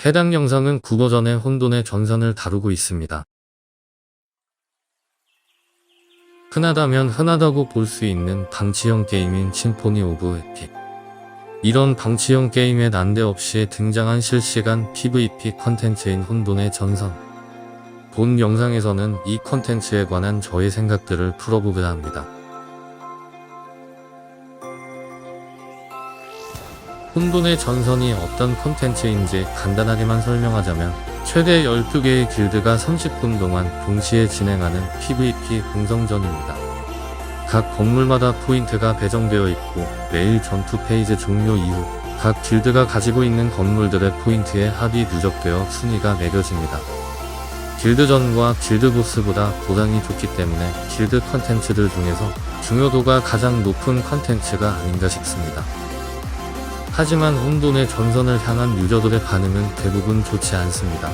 해당 영상은 국어전의 혼돈의 전선을 다루고 있습니다. 흔하다면 흔하다고 볼 수 있는 방치형 게임인 심포니 오브 에픽. 이런 방치형 게임에 난데없이 등장한 실시간 PVP 컨텐츠인 혼돈의 전선. 본 영상에서는 이 컨텐츠에 관한 저의 생각들을 풀어보고자 합니다. 혼돈의 전선이 어떤 컨텐츠인지 간단하게만 설명하자면 최대 12개의 길드가 30분 동안 동시에 진행하는 PVP 공성전입니다. 각 건물마다 포인트가 배정되어 있고 매일 전투 페이지 종료 이후 각 길드가 가지고 있는 건물들의 포인트에 합이 누적되어 순위가 매겨집니다. 길드전과 길드보스보다 보상이 좋기 때문에 길드 컨텐츠들 중에서 중요도가 가장 높은 컨텐츠가 아닌가 싶습니다. 하지만 혼돈의 전선을 향한 유저들의 반응은 대부분 좋지 않습니다.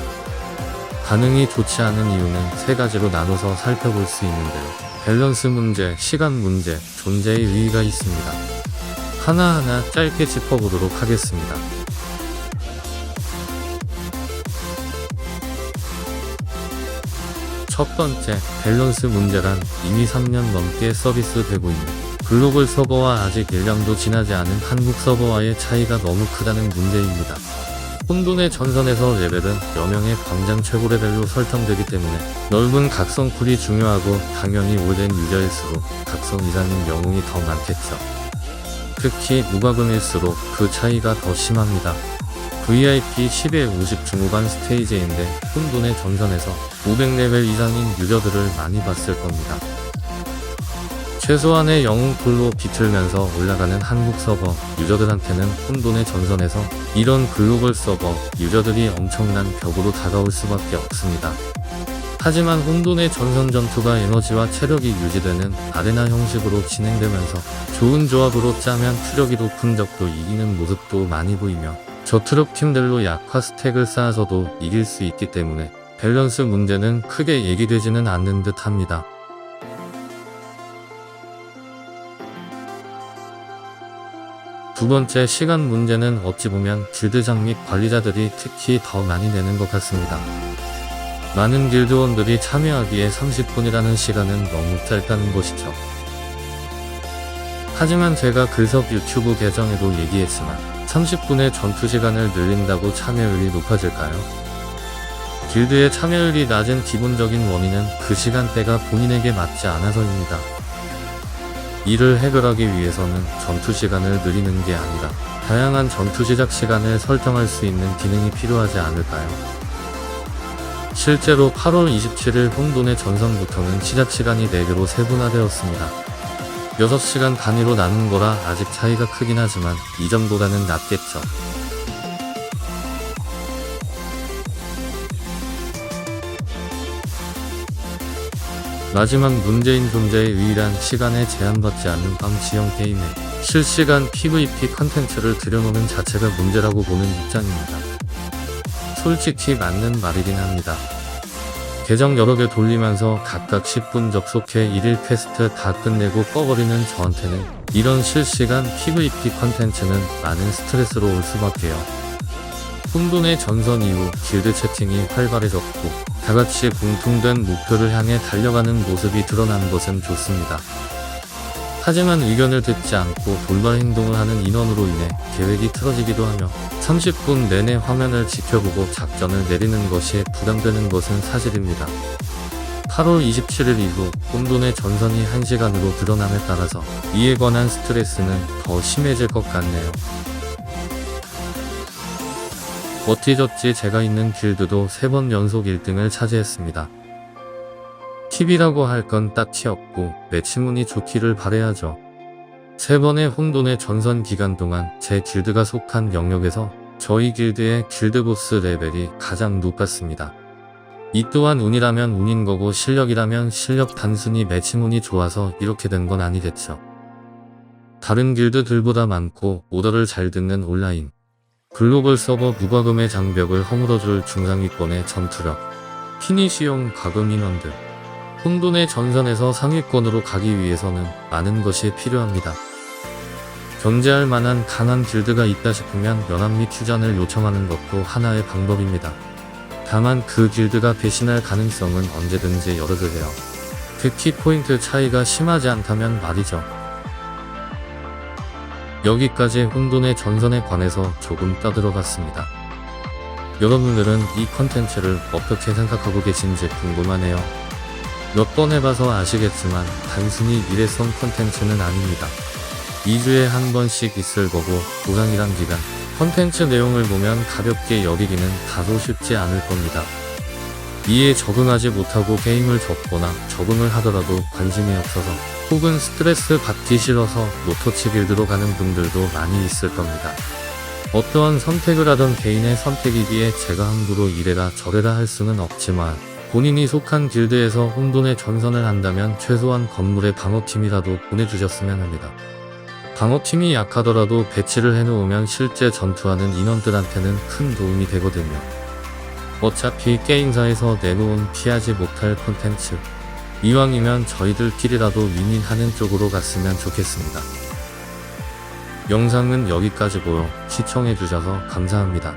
반응이 좋지 않은 이유는 세 가지로 나눠서 살펴볼 수 있는데요. 밸런스 문제, 시간 문제, 존재의 의의가 있습니다. 하나하나 짧게 짚어보도록 하겠습니다. 첫 번째, 밸런스 문제란 이미 3년 넘게 서비스되고 있는 글로벌 서버와 아직 1년도 지나지 않은 한국 서버와의 차이가 너무 크다는 문제입니다. 혼돈의 전선에서 레벨은 여명의 광장 최고 레벨로 설정되기 때문에 넓은 각성풀이 중요하고 당연히 오래된 유저일수록 각성 이상인 영웅이 더 많겠죠. 특히 무과금일수록 그 차이가 더 심합니다. VIP 10에 50 중후반 스테이지인데 혼돈의 전선에서 500레벨 이상인 유저들을 많이 봤을 겁니다. 최소한의 영웅풀로 비틀면서 올라가는 한국 서버 유저들한테는 혼돈의 전선에서 이런 글로벌 서버 유저들이 엄청난 벽으로 다가올 수밖에 없습니다. 하지만 혼돈의 전선 전투가 에너지와 체력이 유지되는 아레나 형식으로 진행되면서 좋은 조합으로 짜면 투력이 높은 적도 이기는 모습도 많이 보이며 저투력 팀들로 약화 스택을 쌓아서도 이길 수 있기 때문에 밸런스 문제는 크게 얘기되지는 않는 듯 합니다. 두 번째, 시간 문제는 어찌 보면 길드장 및 관리자들이 특히 더 많이 내는 것 같습니다. 많은 길드원들이 참여하기에 30분이라는 시간은 너무 짧다는 것이죠. 하지만 제가 글섭 유튜브 계정에도 얘기했지만 30분의 전투 시간을 늘린다고 참여율이 높아질까요? 길드의 참여율이 낮은 기본적인 원인은 그 시간대가 본인에게 맞지 않아서입니다. 이를 해결하기 위해서는 전투 시간을 늘리는 게 아니라 다양한 전투 시작 시간을 설정할 수 있는 기능이 필요하지 않을까요? 실제로 8월 27일 혼돈의 전선부터는 시작 시간이 4개로 세분화되었습니다. 6시간 단위로 나눈 거라 아직 차이가 크긴 하지만 이전보다는 낫겠죠. 마지막 문제인 존재의 의의란 시간에 제한받지 않는 방치형 게임에 실시간 PVP 컨텐츠를 들여놓는 자체가 문제라고 보는 입장입니다. 솔직히 맞는 말이긴 합니다. 계정 여러 개 돌리면서 각각 10분 접속해 1일 퀘스트 다 끝내고 꺼버리는 저한테는 이런 실시간 PVP 컨텐츠는 많은 스트레스로 올 수밖에요. 혼돈의 전선 이후 길드 채팅이 활발해졌고 다같이 공통된 목표를 향해 달려가는 모습이 드러난 것은 좋습니다. 하지만 의견을 듣지 않고 돌발 행동을 하는 인원으로 인해 계획이 틀어지기도 하며 30분 내내 화면을 지켜보고 작전을 내리는 것이 부담되는 것은 사실입니다. 8월 27일 이후 혼돈의 전선이 1시간으로 드러남에 따라서 이에 관한 스트레스는 더 심해질 것 같네요. 어찌저찌 제가 있는 길드도 3번 연속 1등을 차지했습니다. 팁이라고 할 건 딱히 없고 매칭운이 좋기를 바라야죠. 3번의 혼돈의 전선 기간 동안 제 길드가 속한 영역에서 저희 길드의 길드보스 레벨이 가장 높았습니다. 이 또한 운이라면 운인 거고 실력이라면 실력, 단순히 매칭운이 좋아서 이렇게 된 건 아니겠죠. 다른 길드들보다 많고 오더를 잘 듣는 온라인 글로벌 서버 무과금의 장벽을 허물어줄 중상위권의 전투력, 피니시용 과금 인원들, 혼돈의 전선에서 상위권으로 가기 위해서는 많은 것이 필요합니다. 견제할 만한 강한 길드가 있다 싶으면 연합 및 휴전을 요청하는 것도 하나의 방법입니다. 다만 그 길드가 배신할 가능성은 언제든지 열어두세요. 특히 포인트 차이가 심하지 않다면 말이죠. 여기까지 혼돈의 전선에 관해서 조금 떠들어봤습니다. 여러분들은 이 컨텐츠를 어떻게 생각하고 계신지 궁금하네요. 몇 번 해봐서 아시겠지만 단순히 일회성 컨텐츠는 아닙니다. 2주에 한 번씩 있을 거고 보상이란 기간, 컨텐츠 내용을 보면 가볍게 여기기는 다소 쉽지 않을 겁니다. 이에 적응하지 못하고 게임을 접거나 적응을 하더라도 관심이 없어서 혹은 스트레스 받기 싫어서 노터치 길드로 가는 분들도 많이 있을 겁니다. 어떠한 선택을 하던 개인의 선택이기에 제가 함부로 이래라 저래라 할 수는 없지만 본인이 속한 길드에서 혼돈의 전선을 한다면 최소한 건물의 방어팀이라도 보내주셨으면 합니다. 방어팀이 약하더라도 배치를 해놓으면 실제 전투하는 인원들한테는 큰 도움이 되거든요. 어차피 게임사에서 내놓은 피하지 못할 콘텐츠, 이왕이면 저희들끼리라도 윈윈하는 쪽으로 갔으면 좋겠습니다. 영상은 여기까지고요. 시청해주셔서 감사합니다.